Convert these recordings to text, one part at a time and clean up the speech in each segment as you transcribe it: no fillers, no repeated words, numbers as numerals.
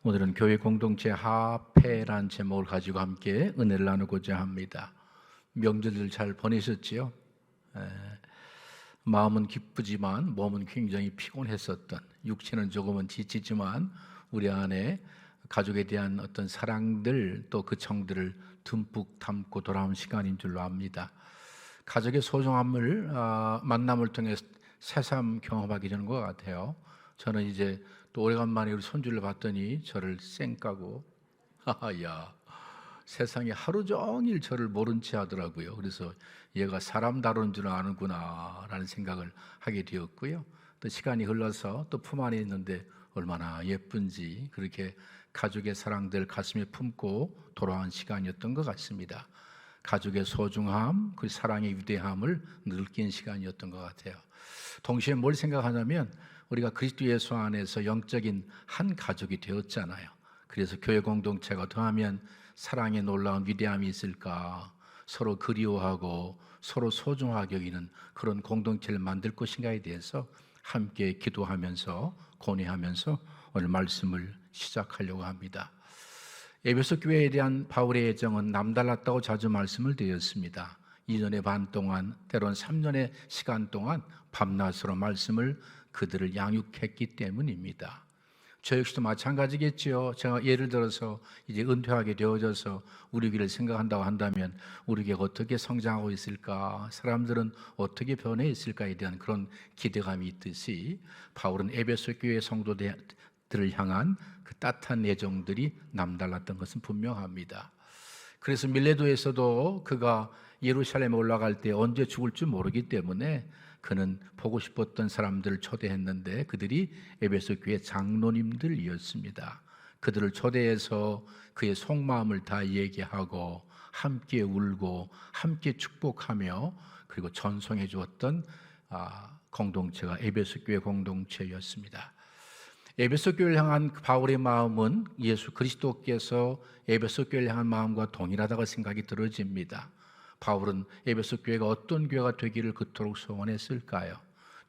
오늘은 교회 공동체 하패란 제목을 가지고 함께 은혜를 나누고자 합니다. 명절들 잘 보내셨지요? 마음은 기쁘지만 몸은 굉장히 피곤했었던, 육체는 조금은 지치지만 우리 안에 가족에 대한 어떤 사랑들 또 그 정들을 듬뿍 담고 돌아온 시간인 줄로 압니다. 가족의 소중함을 만남을 통해 새삼 경험하게 되는 것 같아요. 저는 이제 또 오래간만에 우리 손주를 봤더니 저를 쌩까고 야, 세상에 하루 종일 저를 모른 채 하더라고요. 그래서 얘가 사람 다루는 줄 아는구나 라는 생각을 하게 되었고요. 또 시간이 흘러서 또 품 안에 있는데 얼마나 예쁜지 그렇게 가족의 사랑들 가슴에 품고 돌아온 시간이었던 것 같습니다. 가족의 소중함, 그 사랑의 위대함을 느낀 시간이었던 것 같아요. 동시에 뭘 생각하냐면 우리가 그리스도 예수 안에서 영적인 한 가족이 되었잖아요. 그래서 교회 공동체가 더하면 사랑의 놀라운 위대함이 있을까, 서로 그리워하고 서로 소중하게 여기는 그런 공동체를 만들 것인가에 대해서 함께 기도하면서 고뇌하면서 오늘 말씀을 시작하려고 합니다. 에베소 교회에 대한 바울의 애정은 남달랐다고 자주 말씀을 드렸습니다. 2년의 반 동안, 때론 3년의 시간 동안 밤낮으로 말씀을 그들을 양육했기 때문입니다. 저 역시도 마찬가지겠지요. 제가 예를 들어서 이제 은퇴하게 되어져서 우리 교회를 생각한다고 한다면 우리 교회가 어떻게 성장하고 있을까, 사람들은 어떻게 변해 있을까에 대한 그런 기대감이 있듯이 바울은 에베소 교회 성도들을 향한 그 따뜻한 애정들이 남달랐던 것은 분명합니다. 그래서 밀레도에서도 그가 예루살렘에 올라갈 때 언제 죽을지 모르기 때문에 그는 보고 싶었던 사람들을 초대했는데 그들이 에베소 교회 장로님들이었습니다. 그들을 초대해서 그의 속마음을 다 얘기하고 함께 울고 함께 축복하며 그리고 전송해 주었던 공동체가 에베소 교회 공동체였습니다. 에베소 교회를 향한 바울의 마음은 예수 그리스도께서 에베소 교회를 향한 마음과 동일하다고 생각이 들어집니다. 바울은 에베소 교회가 어떤 교회가 되기를 그토록 소원했을까요?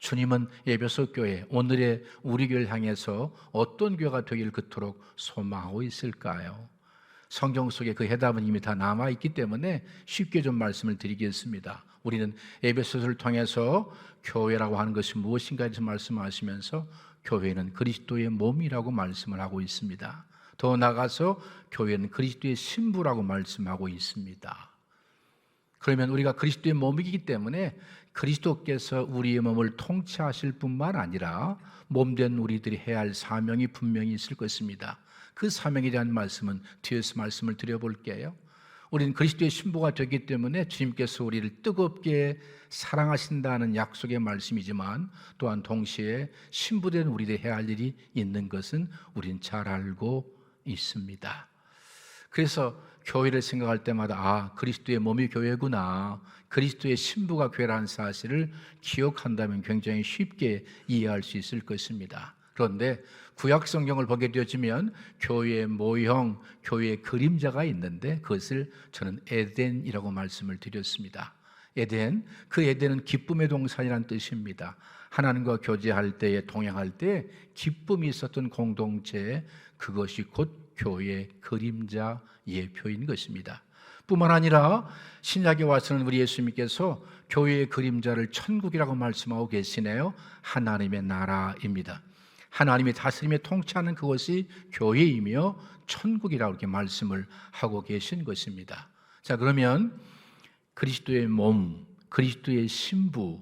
주님은 에베소 교회, 오늘의 우리 교회를 향해서 어떤 교회가 되기를 그토록 소망하고 있을까요? 성경 속에 그 해답은 이미 다 남아있기 때문에 쉽게 좀 말씀을 드리겠습니다. 우리는 에베소서를 통해서 교회라고 하는 것이 무엇인가에 대해서 말씀하시면서 교회는 그리스도의 몸이라고 말씀을 하고 있습니다. 더 나아가서 교회는 그리스도의 신부라고 말씀하고 있습니다. 그러면 우리가 그리스도의 몸이기 때문에 그리스도께서 우리의 몸을 통치하실 뿐만 아니라 몸된 우리들이 해야 할 사명이 분명히 있을 것입니다. 그 사명에 대한 말씀은 뒤에서 말씀을 드려볼게요. 우리는 그리스도의 신부가 되기 때문에 주님께서 우리를 뜨겁게 사랑하신다는 약속의 말씀이지만 또한 동시에 신부된 우리들이 해야 할 일이 있는 것은 우리는 잘 알고 있습니다. 그래서 교회를 생각할 때마다 그리스도의 몸이 교회구나, 그리스도의 신부가 교회라는 사실을 기억한다면 굉장히 쉽게 이해할 수 있을 것입니다. 그런데 구약 성경을 보게 되어지면 교회의 모형, 교회의 그림자가 있는데 그것을 저는 에덴이라고 말씀을 드렸습니다. 에덴, 그 에덴은 기쁨의 동산이라는 뜻입니다. 하나님과 교제할 때에 동행할 때 기쁨이 있었던 공동체, 그것이 곧 교회의 그림자 예표인 것입니다. 뿐만 아니라 신약에 와서는 우리 예수님께서 교회의 그림자를 천국이라고 말씀하고 계시네요. 하나님의 나라입니다. 하나님이 다스림에 통치하는 그것이 교회이며 천국이라고 이렇게 말씀을 하고 계신 것입니다. 자, 그러면 그리스도의 몸, 그리스도의 신부,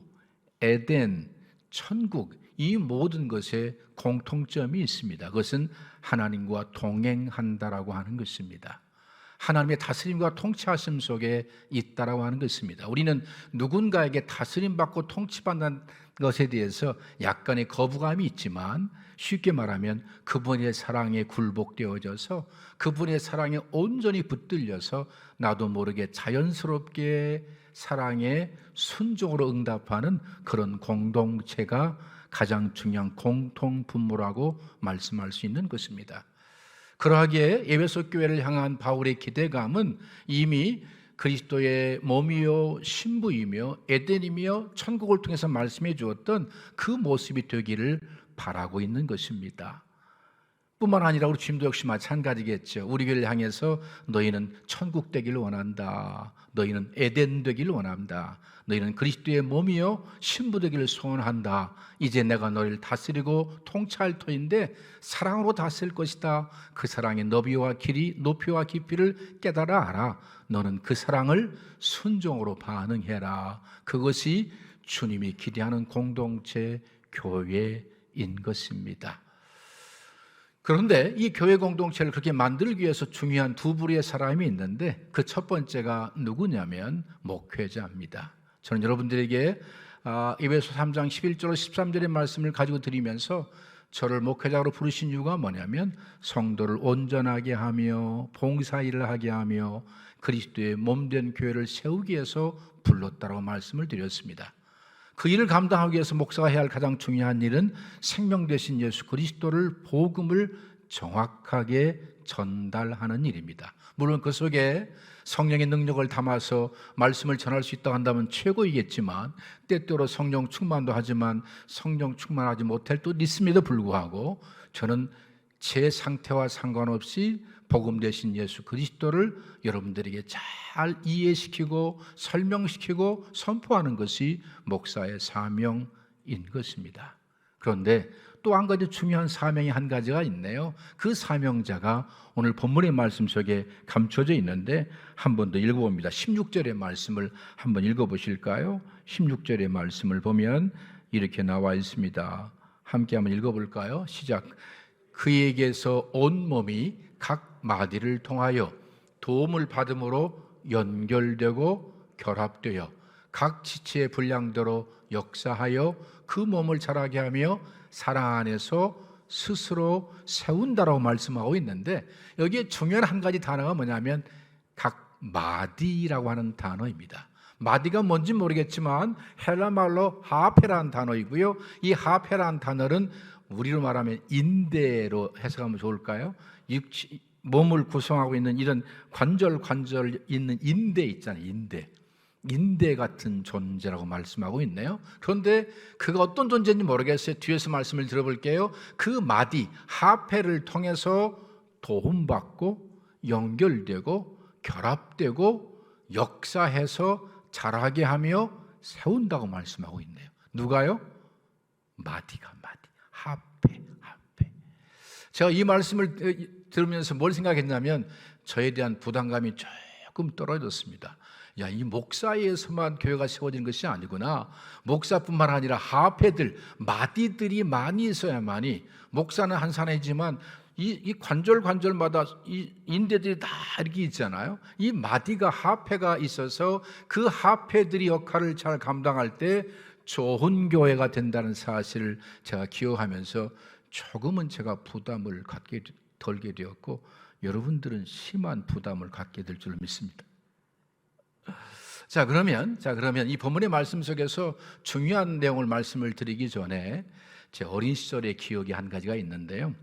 에덴, 천국, 이 모든 것에 공통점이 있습니다. 그것은 하나님과 동행한다라고 하는 것입니다. 하나님의 다스림과 통치하심 속에 있다라고 하는 것입니다. 우리는 누군가에게 다스림받고 통치받는 것에 대해서 약간의 거부감이 있지만 쉽게 말하면 그분의 사랑에 굴복되어져서 그분의 사랑에 온전히 붙들려서 나도 모르게 자연스럽게 사랑에 순종으로 응답하는 그런 공동체가 가장 중요한 공통분모라고 말씀할 수 있는 것입니다. 그러하기에 에베소 교회를 향한 바울의 기대감은 이미 그리스도의 몸이요 신부이며 에덴이며 천국을 통해서 말씀해 주었던 그 모습이 되기를 바라고 있는 것입니다. 뿐만 아니라 우리 주님도 역시 마찬가지겠죠. 우리 교회를 향해서 너희는 천국 되기를 원한다. 너희는 에덴 되기를 원한다. 너희는 그리스도의 몸이요 신부 되기를 소원한다. 이제 내가 너희를 다스리고 통치할 터인데 사랑으로 다스릴 것이다. 그 사랑의 너비와 길이, 높이와 깊이를 깨달아 알아. 너는 그 사랑을 순종으로 반응해라. 그것이 주님이 기대하는 공동체 교회인 것입니다. 그런데 이 교회 공동체를 그렇게 만들기 위해서 중요한 두 부류의 사람이 있는데 그 첫 번째가 누구냐면 목회자입니다. 저는 여러분들에게 에베소 3장 11절 13절의 말씀을 가지고 드리면서 저를 목회자로 부르신 이유가 뭐냐면 성도를 온전하게 하며 봉사일을 하게 하며 그리스도의 몸된 교회를 세우기 위해서 불렀다고 말씀을 드렸습니다. 그 일을 감당하기 위해서 목사가 해야 할 가장 중요한 일은 생명 되신 예수 그리스도를 복음을 정확하게 전달하는 일입니다. 물론 그 속에 성령의 능력을 담아서 말씀을 전할 수 있다고 한다면 최고이겠지만 때때로 성령 충만도 하지만 성령 충만하지 못할 때도 있음에도 불구하고 저는 제 상태와 상관없이 복음 되신 예수 그리스도를 여러분들에게 잘 이해시키고 설명시키고 선포하는 것이 목사의 사명인 것입니다. 그런데 또 한 가지 중요한 사명이 한 가지가 있네요. 그 사명자가 오늘 본문의 말씀 속에 감춰져 있는데 한 번 더 읽어봅니다. 16절의 말씀을 한번 읽어보실까요? 16절의 말씀을 보면 이렇게 나와 있습니다. 함께 한번 읽어볼까요? 시작. 그에게서 온 몸이 각 마디를 통하여 도움을 받음으로 연결되고 결합되어 각 지체의 분량대로 역사하여 그 몸을 자라게 하며 사랑 안에서 스스로 세운다라고 말씀하고 있는데 여기에 중요한 한 가지 단어가 뭐냐면 각 마디라고 하는 단어입니다. 마디가 뭔지 모르겠지만 헬라말로 하페라는 단어이고요. 이 하페라는 단어는 우리로 말하면 인대로 해석하면 좋을까요? 몸을 구성하고 있는 이런 관절 있는 인대 있잖아요. 인대 같은 존재라고 말씀하고 있네요. 그런데 그가 어떤 존재인지 모르겠어요. 뒤에서 말씀을 들어볼게요. 그 마디 하페를 통해서 도움받고 연결되고 결합되고 역사해서 자라게 하며 세운다고 말씀하고 있네요. 누가요? 마디가 하페. 제가 이 말씀을 들으면서 뭘 생각했냐면 저에 대한 부담감이 조금 떨어졌습니다. 야, 이 목사에서만 교회가 세워지는 것이 아니구나. 목사뿐만 아니라 하페들, 마디들이 많이 있어야만이 목사는 한 사람이지만 이 관절마다 이 인대들이 다 이렇게 있잖아요. 이 마디가 하페가 있어서 그 하페들이 역할을 잘 감당할 때 좋은 교회가 된다는 사실을 제가 기억하면서 조금은 제가 부담을 덜게 되었고 여러분들은 심한 부담을 갖게 될 줄 믿습니다. 자 그러면 이 본문의 말씀 속에서 중요한 내용을 말씀을 드리기 전에 제 어린 시절의 기억이 한 가지가 있는데요.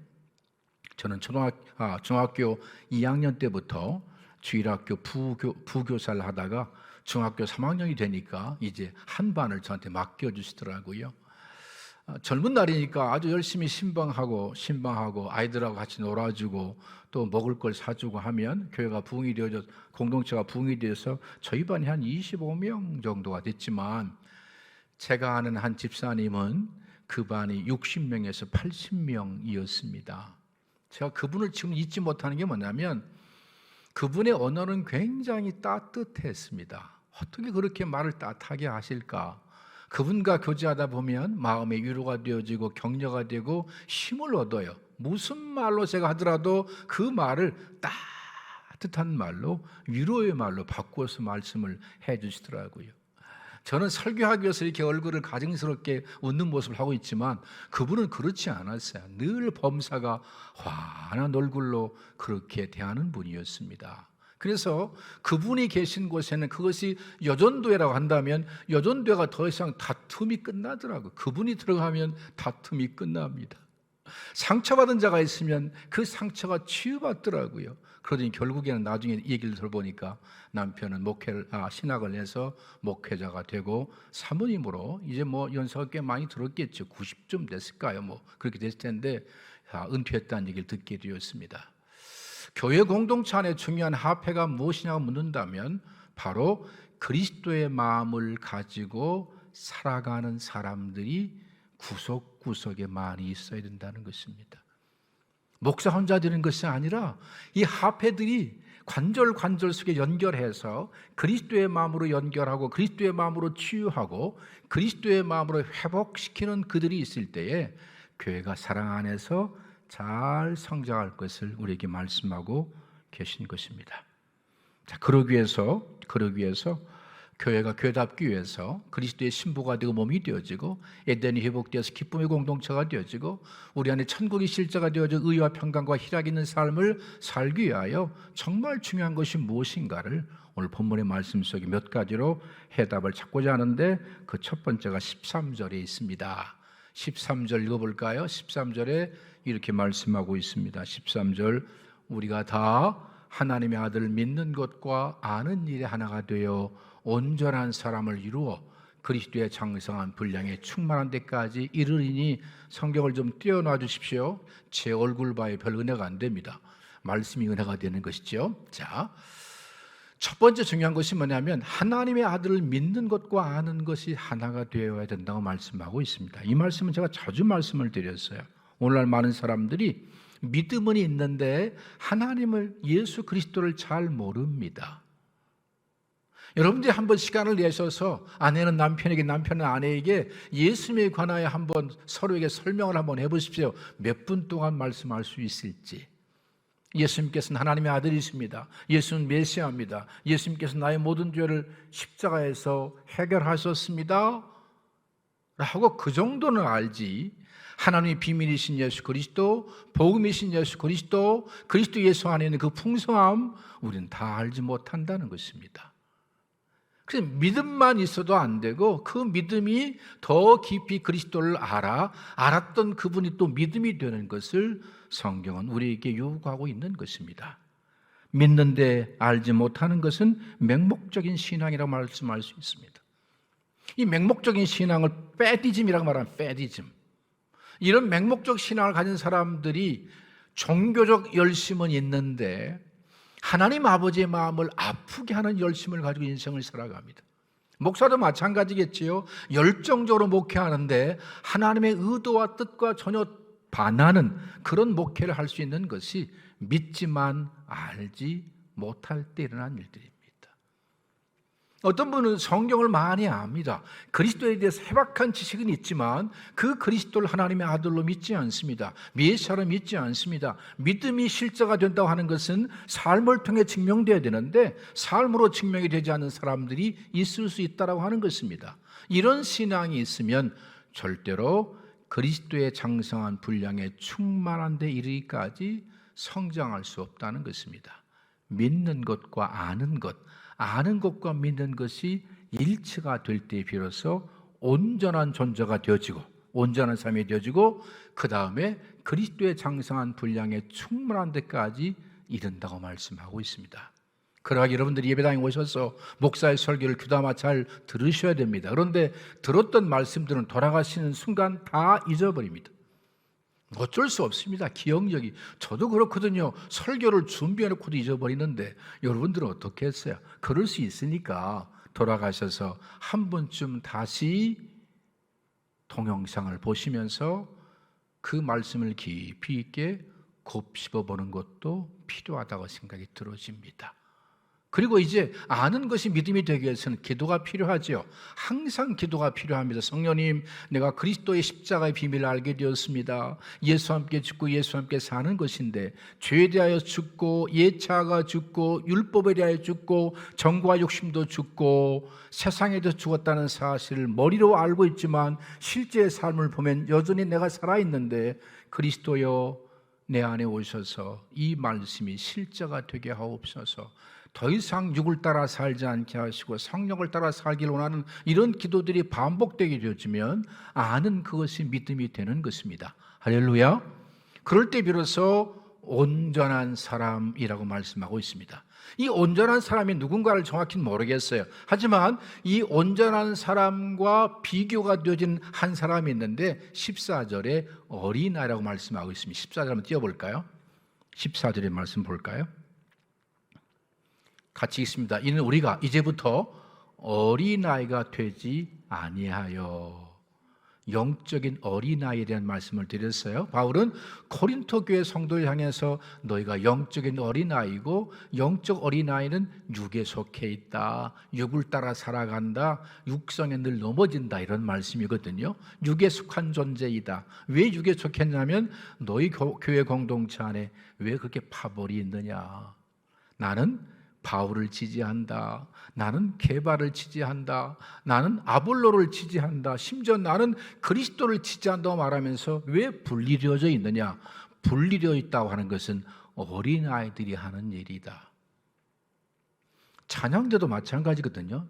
저는 중학교 2학년 때부터 주일학교 부교사를 하다가 중학교 3학년이 되니까 이제 한 반을 저한테 맡겨주시더라고요. 젊은 날이니까 아주 열심히 신방하고 아이들하고 같이 놀아주고 또 먹을 걸 사주고 하면 교회가 부흥이 되어져 공동체가 부흥이 되어서 저희 반이 한 25명 정도가 됐지만 제가 아는 한 집사님은 그 반이 60명에서 80명이었습니다. 제가 그분을 지금 잊지 못하는 게 뭐냐면 그분의 언어는 굉장히 따뜻했습니다. 어떻게 그렇게 말을 따뜻하게 하실까? 그분과 교제하다 보면 마음의 위로가 되어지고 격려가 되고 힘을 얻어요. 무슨 말로 제가 하더라도 그 말을 따뜻한 말로 위로의 말로 바꾸어서 말씀을 해주시더라고요. 저는 설교하기 위해서 이렇게 얼굴을 가증스럽게 웃는 모습을 하고 있지만 그분은 그렇지 않았어요. 늘 범사가 환한 얼굴로 그렇게 대하는 분이었습니다. 그래서 그분이 계신 곳에는 그것이 여전도회라고 한다면 여전도회가 더 이상 다툼이 끝나더라고요. 그분이 들어가면 다툼이 끝납니다. 상처받은 자가 있으면 그 상처가 치유받더라고요. 그러더니 결국에는 나중에 얘기를 들어보니까 남편은 신학을 해서 목회자가 되고 사모님으로 이제 뭐 연세가 꽤 많이 들었겠죠. 90쯤 됐을까요? 뭐 그렇게 됐을 텐데 은퇴했다는 얘기를 듣게 되었습니다. 교회 공동체 안에 중요한 화폐가 무엇이냐고 묻는다면 바로 그리스도의 마음을 가지고 살아가는 사람들이 구석구석에 많이 있어야 된다는 것입니다. 목사 혼자 드리는 것이 아니라 이 화폐들이 관절 속에 연결해서 그리스도의 마음으로 연결하고 그리스도의 마음으로 치유하고 그리스도의 마음으로 회복시키는 그들이 있을 때에 교회가 사랑 안에서 잘 성장할 것을 우리에게 말씀하고 계신 것입니다. 자, 그러기 위해서 교회가 교회답기 위해서 그리스도의 신부가 되고 몸이 되어지고 에덴이 회복되어서 기쁨의 공동체가 되어지고 우리 안에 천국의 실제가 되어져 의와 평강과 희락이 있는 삶을 살기 위하여 정말 중요한 것이 무엇인가를 오늘 본문의 말씀 속에 몇 가지로 해답을 찾고자 하는데 그 첫 번째가 13절에 있습니다. 13절 읽어볼까요? 13절에 이렇게 말씀하고 있습니다. 13절 우리가 다 하나님의 아들을 믿는 것과 아는 일에 하나가 되어 온전한 사람을 이루어 그리스도의 장성한 분량에 충만한 데까지 이르리니 성경을 좀 띄워놔 주십시오. 제 얼굴 봐야 별 은혜가 안 됩니다. 말씀이 은혜가 되는 것이죠. 자, 첫 번째 중요한 것이 뭐냐면 하나님의 아들을 믿는 것과 아는 것이 하나가 되어야 된다고 말씀하고 있습니다. 이 말씀은 제가 자주 말씀을 드렸어요. 오늘날 많은 사람들이 믿음은 있는데 하나님을 예수 그리스도를 잘 모릅니다. 여러분들이 한번 시간을 내셔서 아내는 남편에게 남편은 아내에게 예수님에 관하여 한번 서로에게 설명을 한번 해보십시오. 몇 분 동안 말씀할 수 있을지. 예수님께서는 하나님의 아들이십니다. 예수는 메시아입니다. 예수님께서 나의 모든 죄를 십자가에서 해결하셨습니다 라고 그 정도는 알지, 하나님의 비밀이신 예수 그리스도, 복음이신 예수 그리스도, 그리스도 예수 안에 있는 그 풍성함 우리는 다 알지 못한다는 것입니다. 그래서 믿음만 있어도 안 되고 그 믿음이 더 깊이 그리스도를 알았던 그분이 또 믿음이 되는 것을 성경은 우리에게 요구하고 있는 것입니다. 믿는데 알지 못하는 것은 맹목적인 신앙이라고 말씀할 수 있습니다. 이 맹목적인 신앙을 페티즘이라고 말하면 페티즘, 이런 맹목적 신앙을 가진 사람들이 종교적 열심은 있는데 하나님 아버지의 마음을 아프게 하는 열심을 가지고 인생을 살아갑니다. 목사도 마찬가지겠지요. 열정적으로 목회하는데 하나님의 의도와 뜻과 전혀 반하는 그런 목회를 할 수 있는 것이 믿지만 알지 못할 때 일어난 일들입니다. 어떤 분은 성경을 많이 압니다. 그리스도에 대해서 해박한 지식은 있지만 그 그리스도를 하나님의 아들로 믿지 않습니다. 메시아로 믿지 않습니다. 믿음이 실제가 된다고 하는 것은 삶을 통해 증명되어야 되는데 삶으로 증명이 되지 않는 사람들이 있을 수 있다고 하는 것입니다. 이런 신앙이 있으면 절대로 그리스도의 장성한 분량에 충만한 데 이르기까지 성장할 수 없다는 것입니다. 믿는 것과 아는 것과 믿는 것이 일치가 될 때 비로소 온전한 존재가 되어지고 온전한 삶이 되어지고 그 다음에 그리스도의 장성한 분량에 충만한 데까지 이른다고 말씀하고 있습니다. 그러하기 여러분들이 예배당에 오셔서 목사의 설교를 귀담아 잘 들으셔야 됩니다. 그런데 들었던 말씀들은 돌아가시는 순간 다 잊어버립니다. 어쩔 수 없습니다. 기억력이. 저도 그렇거든요. 설교를 준비해놓고도 잊어버리는데 여러분들은 어떻게 했어요? 그럴 수 있으니까 돌아가셔서 한 번쯤 다시 동영상을 보시면서 그 말씀을 깊이 있게 곱씹어보는 것도 필요하다고 생각이 들어집니다. 그리고 이제 아는 것이 믿음이 되기 위해서는 기도가 필요하죠. 항상 기도가 필요합니다. 성령님, 내가 그리스도의 십자가의 비밀을 알게 되었습니다. 예수와 함께 죽고 예수와 함께 사는 것인데 죄에 대하여 죽고 예차가 죽고 율법에 대하여 죽고 정과 욕심도 죽고 세상에 대해서 죽었다는 사실을 머리로 알고 있지만 실제의 삶을 보면 여전히 내가 살아있는데 그리스도여 내 안에 오셔서 이 말씀이 실제가 되게 하옵소서. 더 이상 육을 따라 살지 않게 하시고 성령을 따라 살기를 원하는 이런 기도들이 반복되게 되어지면 아는 그것이 믿음이 되는 것입니다. 할렐루야. 그럴 때 비로소 온전한 사람이라고 말씀하고 있습니다. 이 온전한 사람이 누군가를 정확히 모르겠어요. 하지만 이 온전한 사람과 비교가 되어진 한 사람이 있는데 14절에 어린아이라고 말씀하고 있습니다. 14절 한번 띄워볼까요? 14절의 말씀 볼까요? 같이 읽습니다. 이는 우리가 이제부터 어린아이가 되지 아니하여. 영적인 어린아이에 대한 말씀을 드렸어요. 바울은 고린토 교회 성도를 향해서 너희가 영적인 어린아이고, 영적 어린아이는 육에 속해 있다, 육을 따라 살아간다, 육성에 늘 넘어진다, 이런 말씀이거든요. 육에 속한 존재이다. 왜 육에 속했냐면 너희 교회 공동체 안에 왜 그렇게 파벌이 있느냐. 나는 바울을 지지한다, 나는 게바를 지지한다, 나는 아볼로를 지지한다, 심지어 나는 그리스도를 지지한다고 말하면서 왜 분리되어져 있느냐. 분리되어 있다고 하는 것은 어린아이들이 하는 일이다. 찬양대도 마찬가지거든요.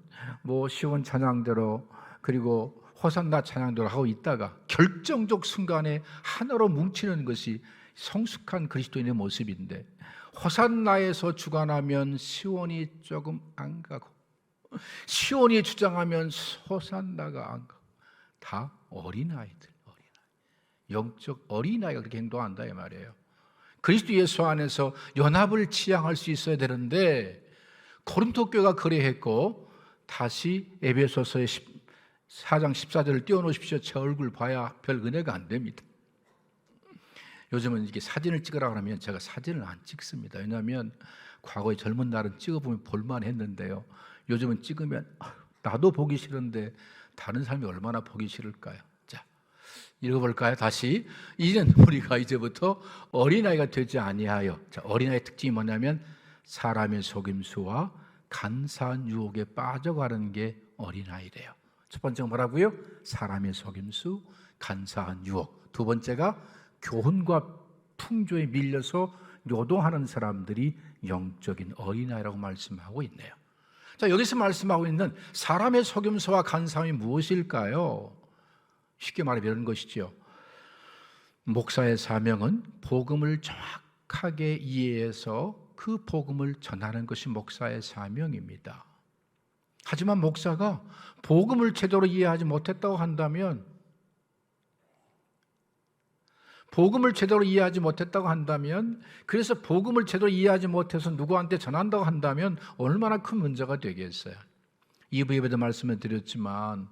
시온 찬양대로 그리고 호산나 찬양대로 하고 있다가 결정적 순간에 하나로 뭉치는 것이 성숙한 그리스도인의 모습인데, 호산나에서 주관하면 시온이 조금 안 가고, 시온이 주장하면 호산나가 안 가고, 다 어린아이들, 영적 어린아이가 그렇게 행동한다 이 말이에요. 그리스도 예수 안에서 연합을 지향할 수 있어야 되는데 고린토 교회가 그래했고, 다시 에베소서의 4장 14절을 띄워놓으십시오. 제 얼굴 봐야 별 은혜가 안 됩니다. 요즘은 이게 사진을 찍으라 그러면 제가 사진을 안 찍습니다. 왜냐하면 과거에 젊은 날은 찍어보면 볼만했는데요, 요즘은 찍으면 나도 보기 싫은데 다른 사람이 얼마나 보기 싫을까요? 자, 읽어볼까요? 다시. 이는 우리가 이제부터 어린아이가 되지 아니하여. 자, 어린아이의 특징이 뭐냐면 사람의 속임수와 간사한 유혹에 빠져가는 게 어린아이래요. 첫 번째가 뭐라고요? 사람의 속임수, 간사한 유혹. 두 번째가 교훈과 풍조에 밀려서 요동하는 사람들이 영적인 어린아이라고 말씀하고 있네요. 자, 여기서 말씀하고 있는 사람의 속임수와 간사함이 무엇일까요? 쉽게 말하면 이런 것이죠. 목사의 사명은 복음을 정확하게 이해해서 그 복음을 전하는 것이 목사의 사명입니다. 하지만 목사가 복음을 제대로 이해하지 못했다고 한다면, 그래서 복음을 제대로 이해하지 못해서 누구한테 전한다고 한다면 얼마나 큰 문제가 되겠어요. 2부 예배도 말씀을 드렸지만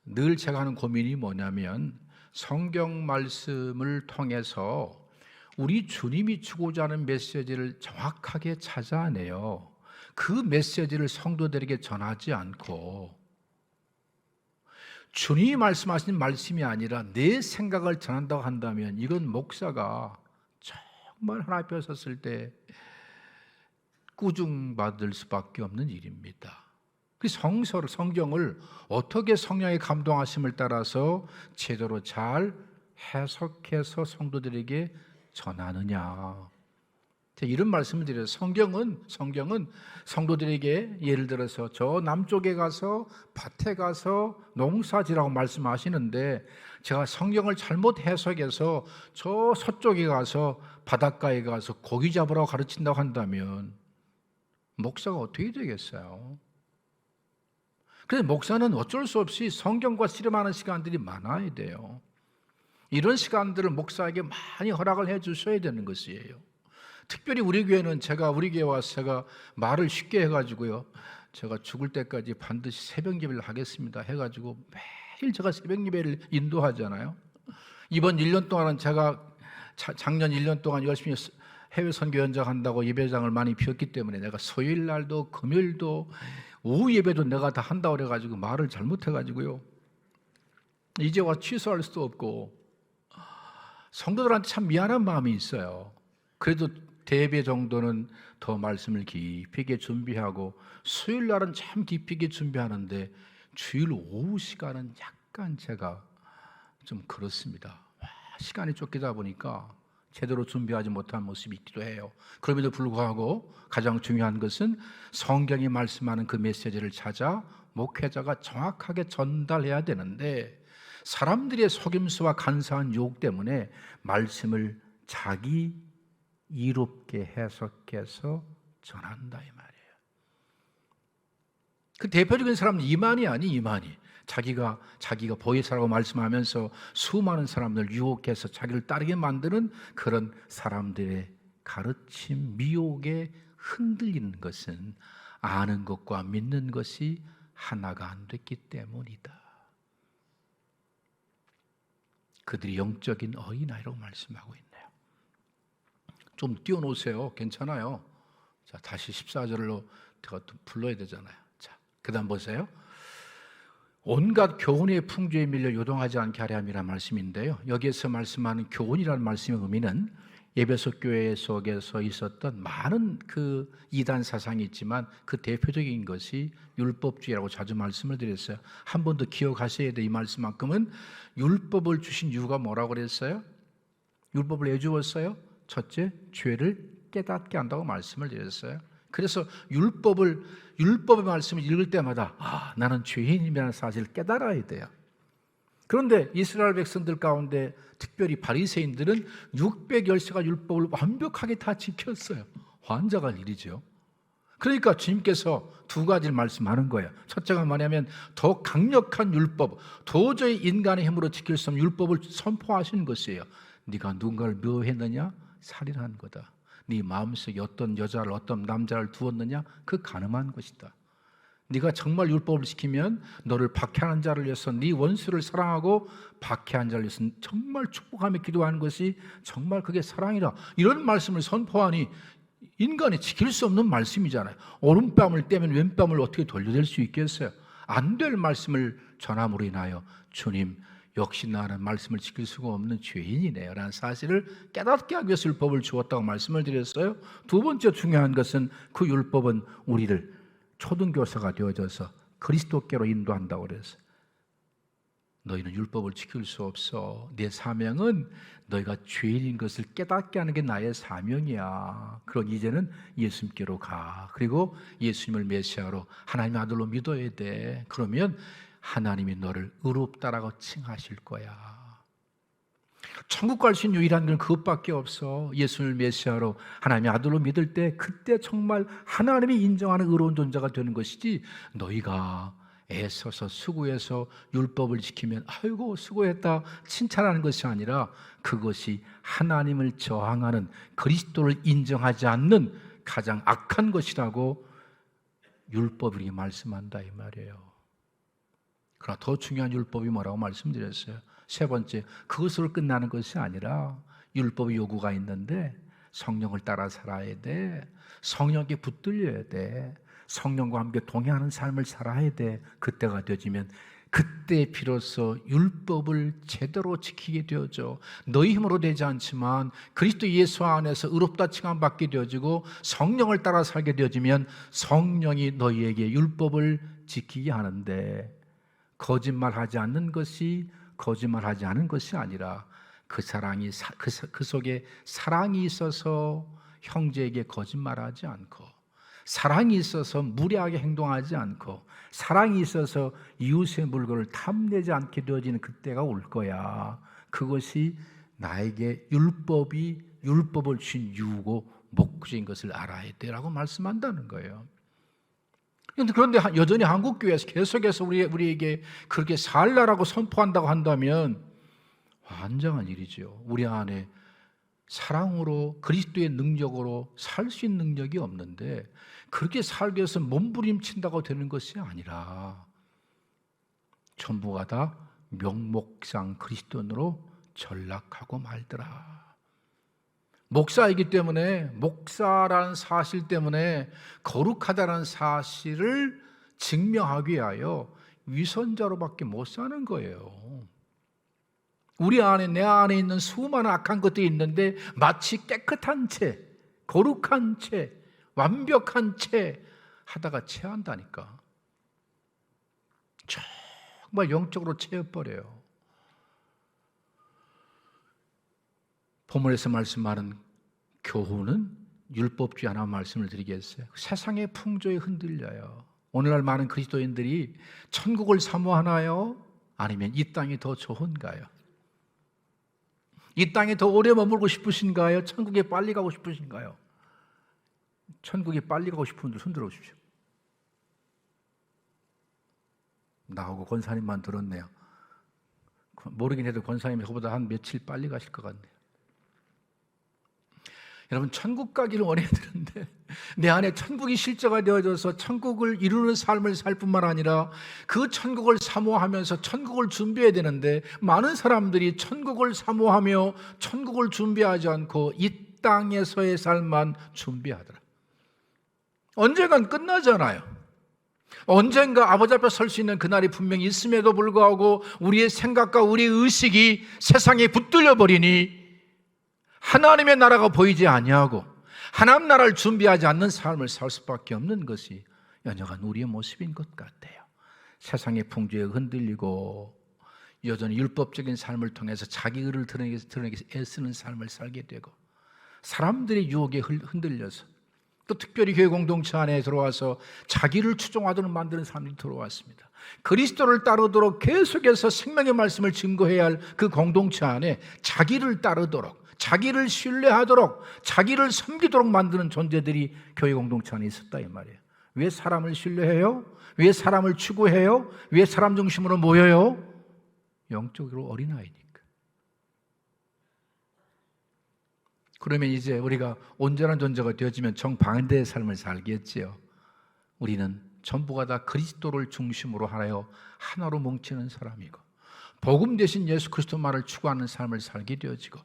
늘 제가 하는 고민이 뭐냐면, 성경 말씀을 통해서 우리 주님이 주고자 하는 메시지를 정확하게 찾아내요. 그 메시지를 성도들에게 전하지 않고 주님이 말씀하신 말씀이 아니라 내 생각을 전한다고 한다면 이건 목사가 정말 하나님 앞에 섰을 때 꾸중받을 수밖에 없는 일입니다. 그 성경을 어떻게 성령의 감동하심을 따라서 제대로 잘 해석해서 성도들에게 전하느냐. 이런 말씀을 드려요. 성경은 성도들에게 예를 들어서 저 남쪽에 가서 밭에 가서 농사지라고 말씀하시는데, 제가 성경을 잘못 해석해서 저 서쪽에 가서 바닷가에 가서 고기 잡으라고 가르친다고 한다면 목사가 어떻게 되겠어요? 그래서 목사는 어쩔 수 없이 성경과 씨름하는 시간들이 많아야 돼요. 이런 시간들을 목사에게 많이 허락을 해 주셔야 되는 것이에요. 특별히 우리 교회는 우리 교회 와서 제가 말을 쉽게 해가지고요, 제가 죽을 때까지 반드시 새벽 예배를 하겠습니다 해가지고 매일 제가 새벽 예배를 인도하잖아요. 이번 1년 동안은 제가 작년 1년 동안 열심히 해외 선교 연장한다고 예배장을 많이 비웠기 때문에 내가 수요일 날도 금요일도 오후 예배도 내가 다 한다고 그래가지고 말을 잘못해가지고요, 이제 와 취소할 수도 없고 성도들한테 참 미안한 마음이 있어요. 그래도 대배 정도는 더 말씀을 깊이 있게 준비하고, 수요일 날은 참 깊이 있게 준비하는데 주일 오후 시간은 약간 제가 좀 그렇습니다. 시간이 쫓기다 보니까 제대로 준비하지 못한 모습이 있기도 해요. 그럼에도 불구하고 가장 중요한 것은 성경이 말씀하는 그 메시지를 찾아 목회자가 정확하게 전달해야 되는데, 사람들의 속임수와 간사한 유혹 때문에 말씀을 자기 이롭게 해석해서 전한다 이 말이에요. 그 대표적인 사람은 이만희. 자기가 보혜사라고 말씀하면서 수많은 사람들 유혹해서 자기를 따르게 만드는 그런 사람들의 가르침, 미혹에 흔들리는 것은 아는 것과 믿는 것이 하나가 안 됐기 때문이다. 그들이 영적인 어린아이라고 말씀하고 있네요. 좀 띄워놓으세요. 괜찮아요. 자, 다시 14절로 제가 또 불러야 되잖아요. 자, 그 다음 보세요. 온갖 교훈의 풍조에 밀려 요동하지 않게 하려 함이라는 말씀인데요, 여기에서 말씀하는 교훈이라는 말씀의 의미는 에베소 교회 속에서 있었던 많은 그 이단 사상이 있지만 그 대표적인 것이 율법주의라고 자주 말씀을 드렸어요. 한 번 더 기억하셔야 돼. 이 말씀만큼은 율법을 주신 이유가 뭐라고 그랬어요? 율법을 왜 주었어요? 첫째, 죄를 깨닫게 한다고 말씀을 드렸어요. 그래서 율법의 말씀을 읽을 때마다 나는 죄인이라는 사실을 깨달아야 돼요. 그런데 이스라엘 백성들 가운데 특별히 바리새인들은 610시가 율법을 완벽하게 다 지켰어요. 환장할 일이죠. 그러니까 주님께서 두 가지를 말씀하는 거예요. 첫째가 뭐냐면 더 강력한 율법, 도저히 인간의 힘으로 지킬 수 없는 율법을 선포하시는 것이에요. 네가 누군가를 묘했느냐? 살인한 거다. 네 마음속에 어떤 여자를 어떤 남자를 두었느냐? 그 간음한 것이다. 네가 정말 율법을 지키면 너를 박해하는 자를 위해서 네 원수를 사랑하고 박해한 자를 위해서 정말 축복하며 기도하는 것이 정말 그게 사랑이라. 이런 말씀을 선포하니 인간이 지킬 수 없는 말씀이잖아요. 오른뺨을 떼면 왼뺨을 어떻게 돌려댈 수 있겠어요? 안 될 말씀을 전함으로 인하여 주님, 역시 나는 말씀을 지킬 수가 없는 죄인이네요 라는 사실을 깨닫게 하기 위해서 율법을 주었다고 말씀을 드렸어요. 두 번째 중요한 것은 그 율법은 우리를 초등교사가 되어져서 그리스도께로 인도한다고 그랬어요. 너희는 율법을 지킬 수 없어. 내 사명은 너희가 죄인인 것을 깨닫게 하는 게 나의 사명이야. 그럼 이제는 예수님께로 가. 그리고 예수님을 메시아로 하나님의 아들로 믿어야 돼. 그러면 하나님이 너를 의롭다라고 칭하실 거야. 천국 갈 수 있는 유일한 건 그것밖에 없어. 예수를 메시아로 하나님의 아들로 믿을 때 그때 정말 하나님이 인정하는 의로운 존재가 되는 것이지, 너희가 애써서 수고해서 율법을 지키면 아이고 수고했다 칭찬하는 것이 아니라 그것이 하나님을 저항하는, 그리스도를 인정하지 않는 가장 악한 것이라고 율법이 말씀한다 이 말이에요. 그러나 더 중요한 율법이 뭐라고 말씀드렸어요? 세 번째, 그것으로 끝나는 것이 아니라 율법의 요구가 있는데 성령을 따라 살아야 돼. 성령께 붙들려야 돼. 성령과 함께 동행하는 삶을 살아야 돼. 그때가 되어지면 그때 비로소 율법을 제대로 지키게 되어져. 너희 힘으로 되지 않지만 그리스도 예수 안에서 의롭다 칭함받게 되어지고 성령을 따라 살게 되어지면 성령이 너희에게 율법을 지키게 하는데, 거짓말하지 않는 것이 아니라 그 사랑이 그 속에 사랑이 있어서 형제에게 거짓말하지 않고, 사랑이 있어서 무례하게 행동하지 않고, 사랑이 있어서 이웃의 물건을 탐내지 않게 되어지는 그때가 올 거야. 그것이 나에게 율법을 주신 이유고 목적인 것을 알아야 돼라고 말씀한다는 거예요. 그런데 여전히 한국교회에서 계속해서 우리에게 그렇게 살라라고 선포한다고 한다면 환장한 일이죠. 우리 안에 사랑으로 그리스도의 능력으로 살 수 있는 능력이 없는데 그렇게 살기 위해서 몸부림친다고 되는 것이 아니라 전부가 다 명목상 그리스도인으로 전락하고 말더라. 목사이기 때문에, 목사라는 사실 때문에 거룩하다는 사실을 증명하기 위하여 위선자로밖에 못 사는 거예요. 내 안에 있는 수많은 악한 것들이 있는데 마치 깨끗한 채, 거룩한 채, 완벽한 채 하다가 체한다니까. 정말 영적으로 체해버려요. 본문에서 말씀하는 교훈은 율법주의 하나 말씀을 드리겠어요. 세상의 풍조에 흔들려요. 오늘날 많은 그리스도인들이 천국을 사모하나요? 아니면 이 땅이 더 좋은가요? 이 땅에 더 오래 머물고 싶으신가요? 천국에 빨리 가고 싶으신가요? 천국에 빨리 가고 싶은 분들 손 들어주십시오. 나하고 권사님만 들었네요. 모르긴 해도 권사님이 저보다 한 며칠 빨리 가실 것 같네요. 여러분, 천국 가기를 원해야 되는데 내 안에 천국이 실제가 되어져서 천국을 이루는 삶을 살 뿐만 아니라 그 천국을 사모하면서 천국을 준비해야 되는데 많은 사람들이 천국을 사모하며 천국을 준비하지 않고 이 땅에서의 삶만 준비하더라. 언젠간 끝나잖아요. 언젠가 아버지 앞에 설 수 있는 그날이 분명히 있음에도 불구하고 우리의 생각과 우리의 의식이 세상에 붙들려 버리니 하나님의 나라가 보이지 아니하고 하나님 나라를 준비하지 않는 삶을 살 수밖에 없는 것이 연약한 우리의 모습인 것 같아요. 세상의 풍조에 흔들리고 여전히 율법적인 삶을 통해서 자기 의를 드러내기 위해서 애쓰는 삶을 살게 되고 사람들의 유혹에 흔들려서 또 특별히 교회 공동체 안에 들어와서 자기를 추종하도록 만드는 사람들이 들어왔습니다. 그리스도를 따르도록 계속해서 생명의 말씀을 증거해야 할 그 공동체 안에 자기를 따르도록 자기를 신뢰하도록 자기를 섬기도록 만드는 존재들이 교회 공동체 안에 있었다 이 말이에요. 왜 사람을 신뢰해요? 왜 사람을 추구해요? 왜 사람 중심으로 모여요? 영적으로 어린아이니까. 그러면 이제 우리가 온전한 존재가 되어지면 정반대의 삶을 살겠지요. 우리는 전부가 다 그리스도를 중심으로 하여 하나로 뭉치는 사람이고 복음 대신 예수 그리스도만을 추구하는 삶을 살게 되어지고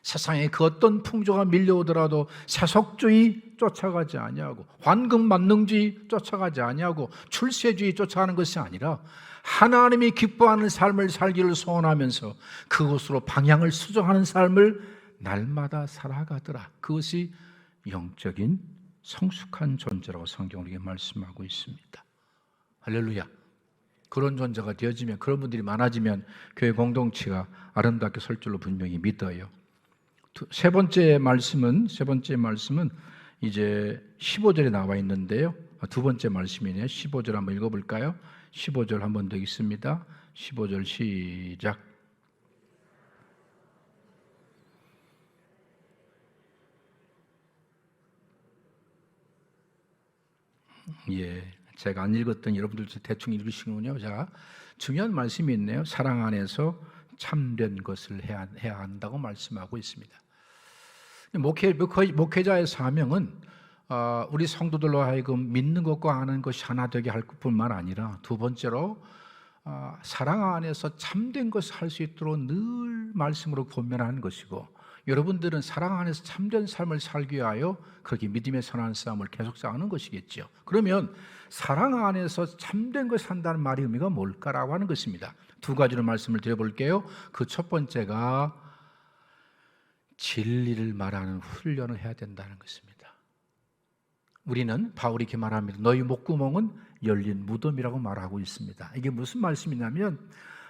세상에 그 어떤 풍조가 밀려오더라도 세속주의 쫓아가지 아니하고 환금만능주의 쫓아가지 아니하고 출세주의 쫓아가는 것이 아니라 하나님이 기뻐하는 삶을 살기를 소원하면서 그것으로 방향을 수정하는 삶을 날마다 살아가더라. 그것이 영적인 성숙한 존재라고 성경은 우리에게 말씀하고 있습니다. 할렐루야. 그런 존재가 되어지면 그런 분들이 많아지면 교회 공동체가 아름답게 설 줄로 분명히 믿어요. 세 번째 말씀은 이제 15절에 나와 있는데요. 두 번째 말씀이네요. 15절 한번 읽어볼까요? 15절 한번 더 읽습니다. 15절 시작. 예, 제가 안 읽었던 여러분들도 대충 읽으시군요. 자, 중요한 말씀이 있네요. 사랑 안에서 참된 것을 해야 한다고 말씀하고 있습니다. 목회자의 사명은 우리 성도들로 하여금 믿는 것과 아는 것이 하나 되게 할 뿐만 아니라 두 번째로 사랑 안에서 참된 것을 할 수 있도록 늘 말씀으로 권면하는 것이고 여러분들은 사랑 안에서 참된 삶을 살기 위하여 그렇게 믿음의 선한 싸움을 계속 싸우는 것이겠죠. 그러면 사랑 안에서 참된 것을 산다는 말의 의미가 뭘까라고 하는 것입니다. 두 가지로 말씀을 드려볼게요. 그 첫 번째가 진리를 말하는 훈련을 해야 된다는 것입니다. 우리는 바울이 이렇게 말합니다. 너희 목구멍은 열린 무덤이라고 말하고 있습니다. 이게 무슨 말씀이냐면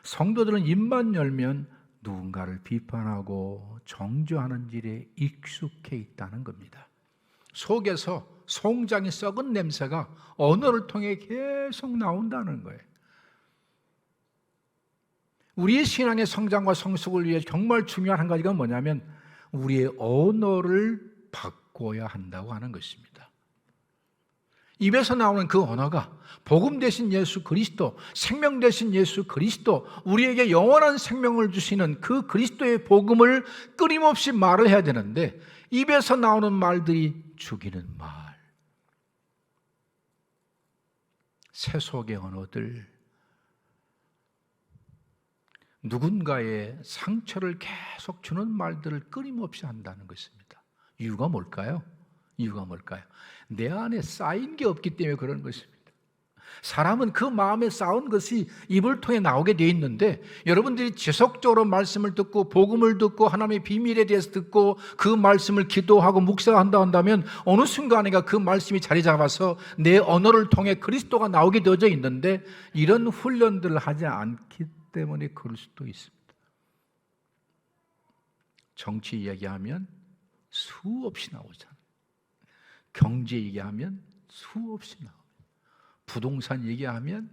성도들은 입만 열면 누군가를 비판하고 정죄하는 일에 익숙해 있다는 겁니다. 속에서 송장이 썩은 냄새가 언어를 통해 계속 나온다는 거예요. 우리의 신앙의 성장과 성숙을 위해 정말 중요한 한 가지가 뭐냐면 우리의 언어를 바꿔야 한다고 하는 것입니다. 입에서 나오는 그 언어가 복음 대신 예수 그리스도, 생명 대신 예수 그리스도, 우리에게 영원한 생명을 주시는 그 그리스도의 복음을 끊임없이 말을 해야 되는데 입에서 나오는 말들이 죽이는 말, 세속의 언어들, 누군가의 상처를 계속 주는 말들을 끊임없이 한다는 것입니다. 이유가 뭘까요? 내 안에 쌓인 게 없기 때문에 그런 것입니다. 사람은 그 마음에 쌓은 것이 입을 통해 나오게 되어 있는데 여러분들이 지속적으로 말씀을 듣고 복음을 듣고 하나님의 비밀에 대해서 듣고 그 말씀을 기도하고 묵상한다 한다면 어느 순간인가 그 말씀이 자리 잡아서 내 언어를 통해 그리스도가 나오게 되어져 있는데 이런 훈련들을 하지 않기 때문에 그럴 수도 있습니다. 정치 이야기하면 수없이 나오잖아요. 경제 얘기하면 수없이 나와요. 부동산 얘기하면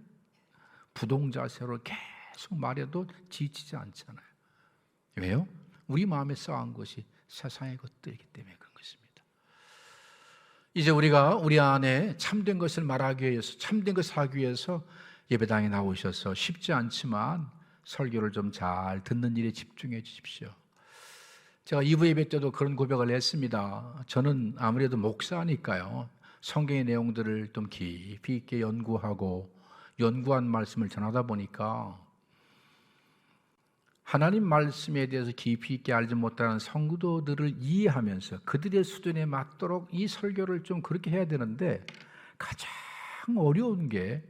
부동자세로 계속 말해도 지치지 않잖아요. 왜요? 우리 마음에 쌓은 것이 세상의 것들이기 때문에 그런 것입니다. 이제 우리가 우리 안에 참된 것을 말하기 위해서, 참된 것을 하기 위해서 예배당에 나오셔서 쉽지 않지만 설교를 좀 잘 듣는 일에 집중해 주십시오. 제가 2부 예배 때도 그런 고백을 했습니다. 저는 아무래도 목사니까요, 성경의 내용들을 좀 깊이 있게 연구한 말씀을 전하다 보니까 하나님 말씀에 대해서 깊이 있게 알지 못하는 성도들을 이해하면서 그들의 수준에 맞도록 이 설교를 좀 그렇게 해야 되는데, 가장 어려운 게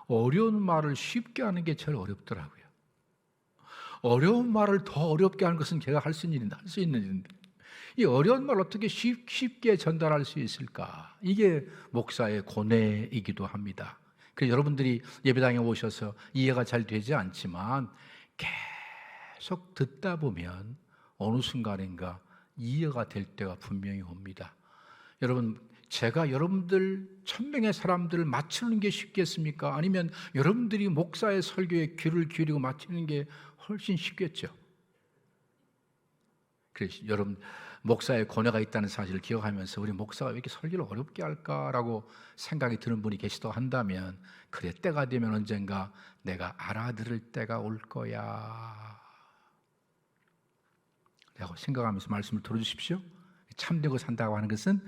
어려운 말을 쉽게 하는 게 제일 어렵더라고요. 어려운 말을 더 어렵게 하는 것은 제가 할 수 있는 일인데 이 어려운 말을 어떻게 쉽게 전달할 수 있을까? 이게 목사의 고뇌이기도 합니다. 그래서 여러분들이 예배당에 오셔서 이해가 잘 되지 않지만 계속 듣다 보면 어느 순간인가 이해가 될 때가 분명히 옵니다. 여러분, 제가 여러분들 1000명의 사람들을 맞추는 게 쉽겠습니까? 아니면 여러분들이 목사의 설교에 귀를 기울이고 맞추는 게 훨씬 쉽겠죠. 그래서 여러분, 목사의 고뇌가 있다는 사실을 기억하면서 우리 목사가 왜 이렇게 설교를 어렵게 할까라고 생각이 드는 분이 계시다고 한다면, 그래, 때가 되면 언젠가 내가 알아들을 때가 올 거야 라고 생각하면서 말씀을 들어주십시오. 참되고 산다고 하는 것은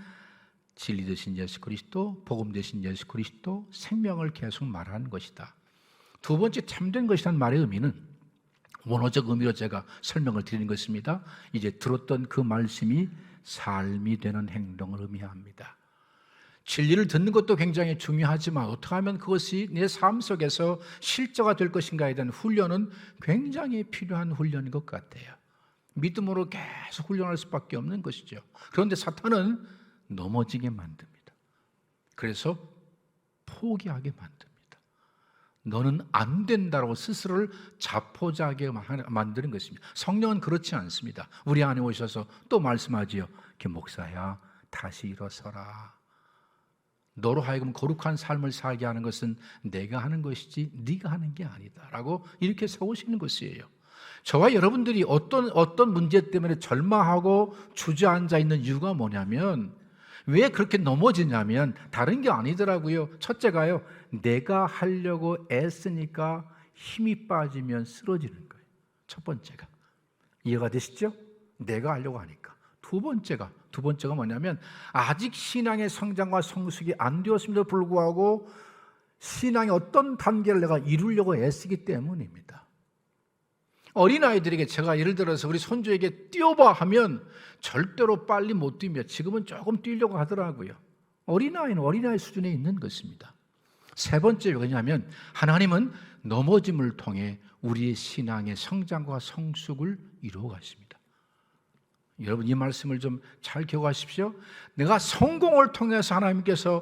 진리 되신 예수 그리스도, 복음 되신 예수 그리스도, 생명을 계속 말하는 것이다. 두 번째, 참된 것이라는 말의 의미는 원어적 의미로 제가 설명을 드리는 것입니다. 이제 들었던 그 말씀이 삶이 되는 행동을 의미합니다. 진리를 듣는 것도 굉장히 중요하지만 어떻게 하면 그것이 내 삶 속에서 실제가 될 것인가에 대한 훈련은 굉장히 필요한 훈련인 것 같아요. 믿음으로 계속 훈련할 수밖에 없는 것이죠. 그런데 사탄은 넘어지게 만듭니다. 그래서 포기하게 만듭니다. 너는 안 된다고 스스로를 자포자기하게 만드는 것입니다. 성령은 그렇지 않습니다. 우리 안에 오셔서 또 말씀하지요. 목사야, 다시 일어서라. 너로 하여금 거룩한 삶을 살게 하는 것은 내가 하는 것이지 네가 하는 게 아니다 라고 이렇게 세우시는 것이에요. 저와 여러분들이 어떤 문제 때문에 절망하고 주저앉아 있는 이유가 뭐냐면, 왜 그렇게 넘어지냐면 다른 게 아니더라고요. 첫째가요, 내가 하려고 애쓰니까 힘이 빠지면 쓰러지는 거예요. 첫 번째가. 이해가 되시죠? 내가 하려고 하니까. 두 번째가 뭐냐면, 아직 신앙의 성장과 성숙이 안 되었음에도 불구하고 신앙의 어떤 단계를 내가 이루려고 애쓰기 때문입니다. 어린아이들에게 제가 예를 들어서 우리 손주에게 뛰어봐 하면 절대로 빨리 못 뛰며 지금은 조금 뛰려고 하더라고요. 어린아이는 어린아이 수준에 있는 것입니다. 세 번째, 왜냐하면 하나님은 넘어짐을 통해 우리의 신앙의 성장과 성숙을 이루어 가십니다. 여러분, 이 말씀을 좀 잘 기억하십시오. 내가 성공을 통해서 하나님께서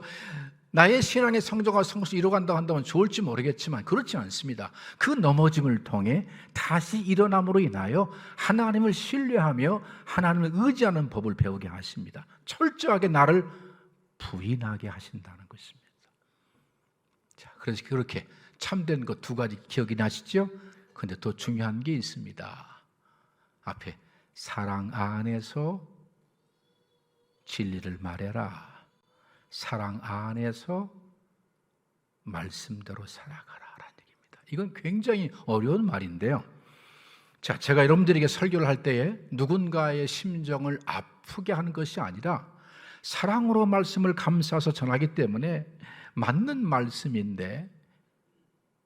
나의 신앙의 성장과 성숙을 이루어간다고 한다면 좋을지 모르겠지만 그렇지 않습니다. 그 넘어짐을 통해 다시 일어남으로 인하여 하나님을 신뢰하며 하나님을 의지하는 법을 배우게 하십니다. 철저하게 나를 부인하게 하신다는 것입니다. 자, 그래서 그렇게 참된 것 두 가지 기억이 나시죠? 그런데 더 중요한 게 있습니다. 앞에 사랑 안에서 진리를 말해라. 사랑 안에서 말씀대로 살아가라라는 얘기입니다. 이건 굉장히 어려운 말인데요. 자, 제가 여러분들에게 설교를 할 때에 누군가의 심정을 아프게 하는 것이 아니라 사랑으로 말씀을 감싸서 전하기 때문에 맞는 말씀인데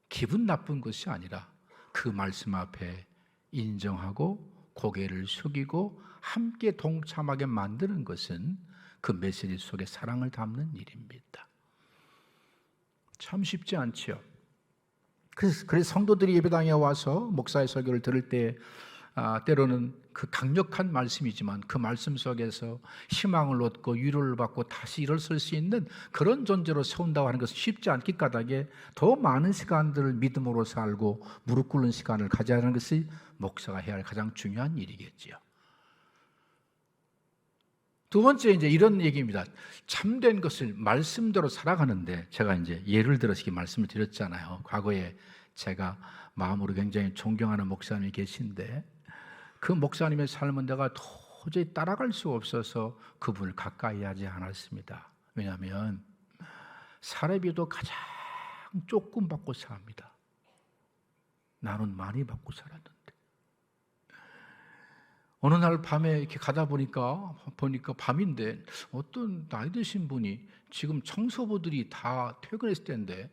기분 나쁜 것이 아니라 그 말씀 앞에 인정하고 고개를 숙이고 함께 동참하게 만드는 것은 그 메시지 속에 사랑을 담는 일입니다. 참 쉽지 않지요. 그래서 성도들이 예배당에 와서 목사의 설교를 들을 때 때로는 그 강력한 말씀이지만 그 말씀 속에서 희망을 얻고 위로를 받고 다시 일어설 수 있는 그런 존재로 세운다고 하는 것은 쉽지 않기 까닭에 더 많은 시간들을 믿음으로 살고 무릎 꿇는 시간을 가져야 하는 것이 목사가 해야 할 가장 중요한 일이겠지요. 두 번째 이제 이런 얘기입니다. 참된 것을 말씀대로 살아가는데, 제가 이제 예를 들어서 이렇게 말씀을 드렸잖아요. 과거에 제가 마음으로 굉장히 존경하는 목사님이 계신데, 그 목사님의 삶은 내가 도저히 따라갈 수 없어서 그분을 가까이 하지 않았습니다. 왜냐하면 사례비도 가장 조금 받고 삽니다. 나는 많이 받고 살았는데, 어느 날 밤에 이렇게 가다 보니까 밤인데 어떤 나이 드신 분이, 지금 청소부들이 다 퇴근했을 때인데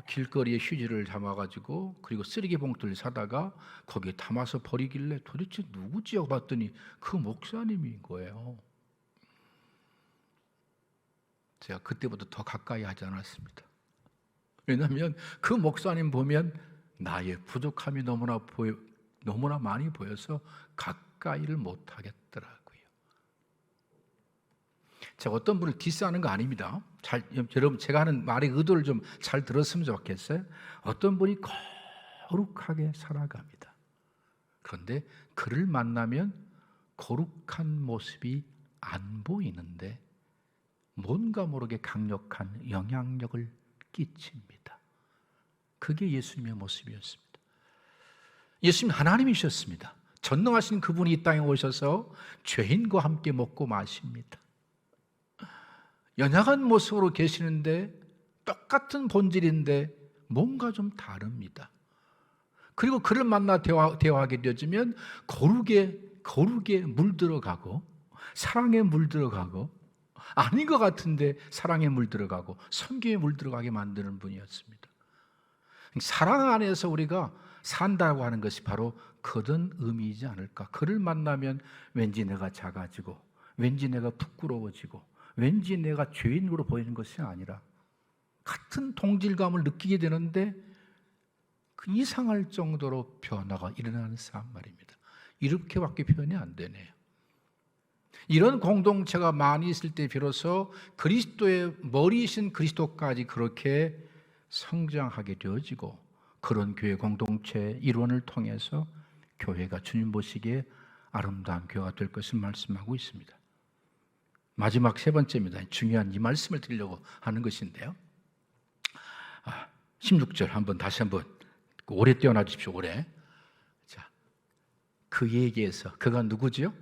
길거리에 휴지를 담아가지고, 그리고 쓰레기 봉투를 사다가 거기에 담아서 버리길래 도대체 누구지 하고 봤더니 그 목사님인 거예요. 제가 그때부터 더 가까이 하지 않았습니다. 왜냐하면 그 목사님 보면 나의 부족함이 너무나 많이 보여서 가까이를 못하겠더라고요. 제가 어떤 분을 디스하는 거 아닙니다. 여러분, 제가 하는 말의 의도를 좀 잘 들었으면 좋겠어요. 어떤 분이 거룩하게 살아갑니다. 그런데 그를 만나면 거룩한 모습이 안 보이는데 뭔가 모르게 강력한 영향력을 끼칩니다. 그게 예수님의 모습이었습니다. 예수님 하나님이셨습니다. 전능하신 그분이 이 땅에 오셔서 죄인과 함께 먹고 마십니다. 연약한 모습으로 계시는데 똑같은 본질인데 뭔가 좀 다릅니다. 그리고 그를 만나 대화하게 되어지면 거룩에 물들어가고, 사랑에 물들어가고, 아닌 것 같은데 사랑에 물들어가고, 섬기에 물들어가게 만드는 분이었습니다. 사랑 안에서 우리가 산다고 하는 것이 바로 그런 의미이지 않을까. 그를 만나면 왠지 내가 작아지고, 왠지 내가 부끄러워지고, 왠지 내가 죄인으로 보이는 것이 아니라 같은 동질감을 느끼게 되는데 그 이상할 정도로 변화가 일어나는 삶 말입니다. 이렇게밖에 표현이 안 되네요. 이런 공동체가 많이 있을 때 비로소 그리스도의 머리이신 그리스도까지 그렇게 성장하게 되어지고, 그런 교회 공동체 일원을 통해서 교회가 주님 보시기에 아름다운 교회가 될 것을 말씀하고 있습니다. 마지막 세 번째입니다. 중요한 이 말씀을 드리려고 하는 것인데요. 16절 다시 한번 오래 떼어놔 주십시오. 오래. 자, 그 얘기에서 그가 누구지요?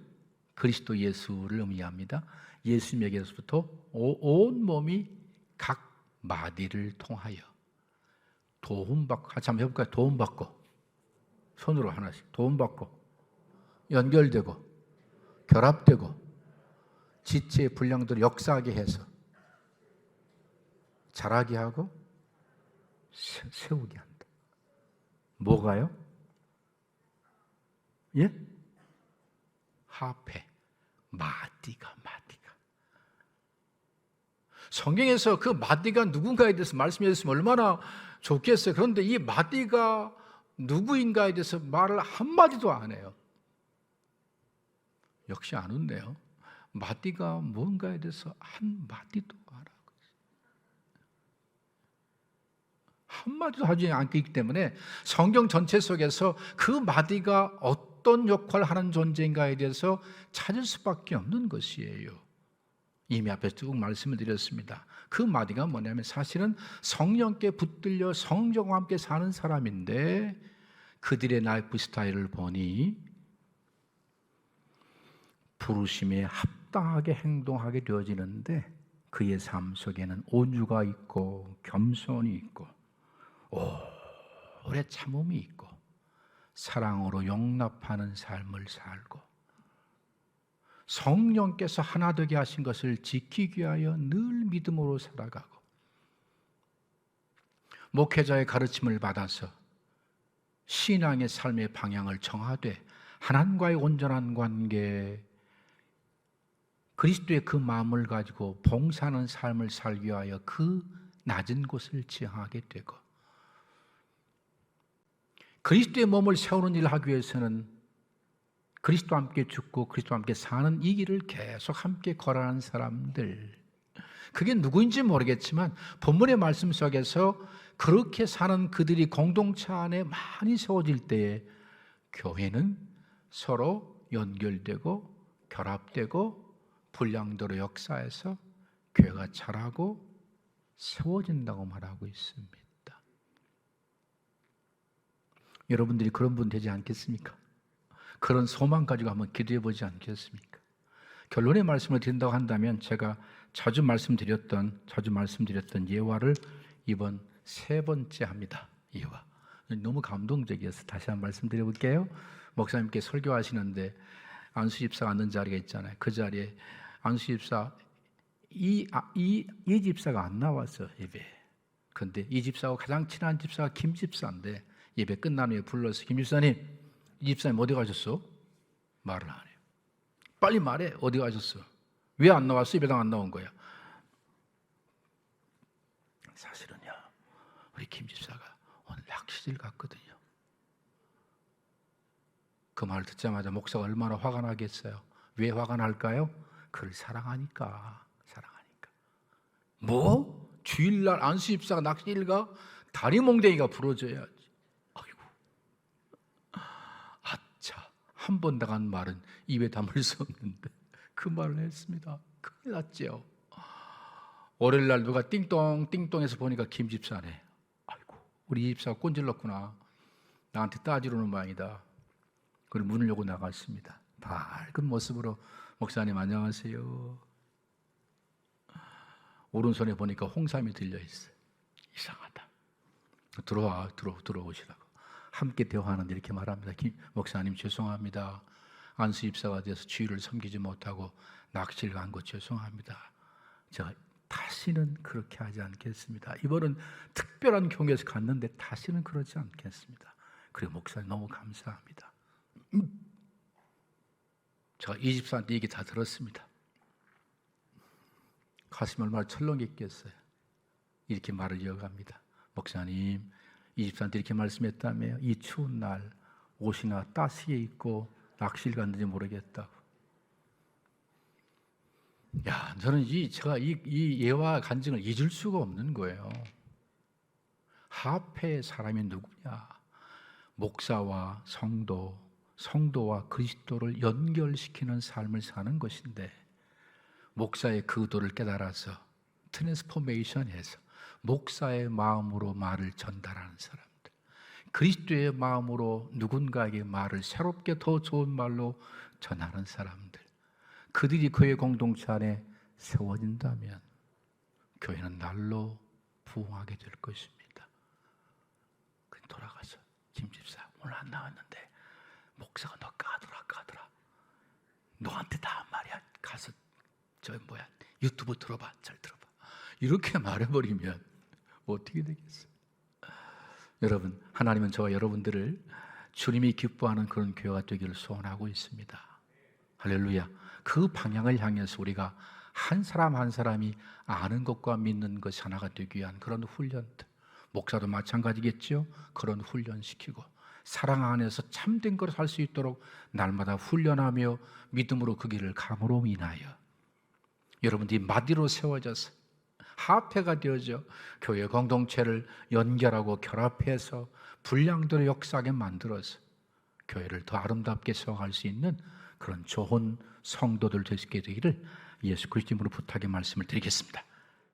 그리스도 예수를 의미합니다. 예수님에게서부터 온 몸이 각 마디를 통하여 도움받고, 같이 한번 해볼까요? 도움받고, 손으로 하나씩 도움받고, 연결되고, 결합되고, 지체의 분량들을 역사하게 해서 자라게 하고 세우게 한다. 뭐가요? 예? 합해. 마디가. 성경에서 그 마디가 누군가에 대해서 말씀해 주셨으면 얼마나 좋겠어요. 그런데 이 마디가 누구인가에 대해서 말을 한마디도 안 해요. 역시 안 웃네요. 마디가 뭔가에 대해서 한마디도 안 하고 있어요. 한마디도 하지 않기 때문에 성경 전체 속에서 그 마디가 어떤 역할을 하는 존재인가에 대해서 찾을 수밖에 없는 것이에요. 이미 앞에 쭉 말씀을 드렸습니다. 그 마디가 뭐냐면 사실은 성령께 붙들려 성령과 함께 사는 사람인데, 그들의 라이프 스타일을 보니 부르심에 합당하게 행동하게 되어지는데, 그의 삶 속에는 온유가 있고 겸손이 있고 오래 참음이 있고 사랑으로 용납하는 삶을 살고, 성령께서 하나 되게 하신 것을 지키기 위하여 늘 믿음으로 살아가고, 목회자의 가르침을 받아서 신앙의 삶의 방향을 정하되 하나님과의 온전한 관계, 그리스도의 그 마음을 가지고 봉사하는 삶을 살기 위하여 그 낮은 곳을 지향하게 되고, 그리스도의 몸을 세우는 일을 하기 위해서는 그리스도와 함께 죽고 그리스도와 함께 사는 이 길을 계속 함께 걸어가는 사람들, 그게 누구인지 모르겠지만 본문의 말씀 속에서 그렇게 사는 그들이 공동체 안에 많이 세워질 때에 교회는 서로 연결되고 결합되고 분량대로 역사해서 교회가 자라고 세워진다고 말하고 있습니다. 여러분들이 그런 분 되지 않겠습니까? 그런 소망 가지고 한번 기도해 보지 않겠습니까? 결론의 말씀을 드린다고 한다면 제가 자주 말씀드렸던 예화를 이번 세 번째 합니다. 예화. 너무 감동적이어서 다시 한번 말씀드려볼게요. 목사님께 설교하시는데 안수 집사가 앉는 자리가 있잖아요. 그 자리에 안수 집사 이 집사가 안 나왔어, 예배. 근데 이 집사하고 가장 친한 집사가 김 집사인데 예배 끝난 후에 불러서 김 집사님, 이 집사님 어디 가셨어? 말을 안 해요. 빨리 말해. 어디 가셨어? 왜 안 나왔어? 예배당 안 나온 거야. 사실은요, 우리 김 집사가 오늘 낚시질 갔거든요. 그 말을 듣자마자 목사가 얼마나 화가 나겠어요. 왜 화가 날까요? 그를 사랑하니까. 뭐? 주일날 안수 집사가 낚시일 가? 다리 몽댕이가 부러져야지. 아이고. 아차. 한 번 당한 말은 입에 담을 수 없는데 그 말을 했습니다. 큰일 났죠. 월요일날 누가 띵똥해서 보니까 김 집사네. 아이고, 우리 집사가 꼰질렀구나. 나한테 따지러는 모양이다. 그리고 문을 열고 나갔습니다. 밝은 모습으로 목사님 안녕하세요. 오른손에 보니까 홍삼이 들려있어요. 이상하다. 들어오시라고. 함께 대화하는데 이렇게 말합니다. 목사님 죄송합니다. 안수 집사가 돼서 주일을 섬기지 못하고 낚시를 간 거 죄송합니다. 제가 다시는 그렇게 하지 않겠습니다. 이번은 특별한 경우에서 갔는데 다시는 그러지 않겠습니다. 그리고 목사님 너무 감사합니다. 제가 이 집사한테 얘기 다 들었습니다. 가슴이 얼마나 철렁했겠어요. 이렇게 말을 이어갑니다. 목사님, 이 집사한테 이렇게 말씀했다며요. 이 추운 날 옷이나 따스게 입고 낚시를 갔는지 모르겠다고. 야, 저는 제가 이 예화 간증을 잊을 수가 없는 거예요. 하페의 사람이 누구냐? 목사와 성도와 그리스도를 연결시키는 삶을 사는 것인데, 목사의 그 의도를 깨달아서 트랜스포메이션해서 목사의 마음으로 말을 전달하는 사람들, 그리스도의 마음으로 누군가에게 말을 새롭게 더 좋은 말로 전하는 사람들, 그들이 교회 공동체 안에 세워진다면 교회는 날로 부흥하게 될 것입니다. 돌아가서 김 집사 오늘 안 나왔는데 목사가 너 까더라. 너한테 다 한 말이야. 가서 유튜브 들어봐. 잘 들어봐. 이렇게 말해버리면 어떻게 되겠어요? 여러분, 하나님은 저와 여러분들을 주님이 기뻐하는 그런 교회가 되기를 소원하고 있습니다. 할렐루야. 그 방향을 향해서 우리가 한 사람 한 사람이 아는 것과 믿는 것이 하나가 되기 위한 그런 훈련들, 목사도 마찬가지겠죠. 그런 훈련시키고 사랑 안에서 참된 것을 할 수 있도록 날마다 훈련하며 믿음으로 그 길을 감으로 인하여 여러분들이 마디로 세워져서 합회가 되어져 교회 공동체를 연결하고 결합해서 분량대로 역사하게 만들어서 교회를 더 아름답게 세워갈 수 있는 그런 좋은 성도들 되시게 되기를 예수 그리스도 이름으로 부탁의 말씀을 드리겠습니다.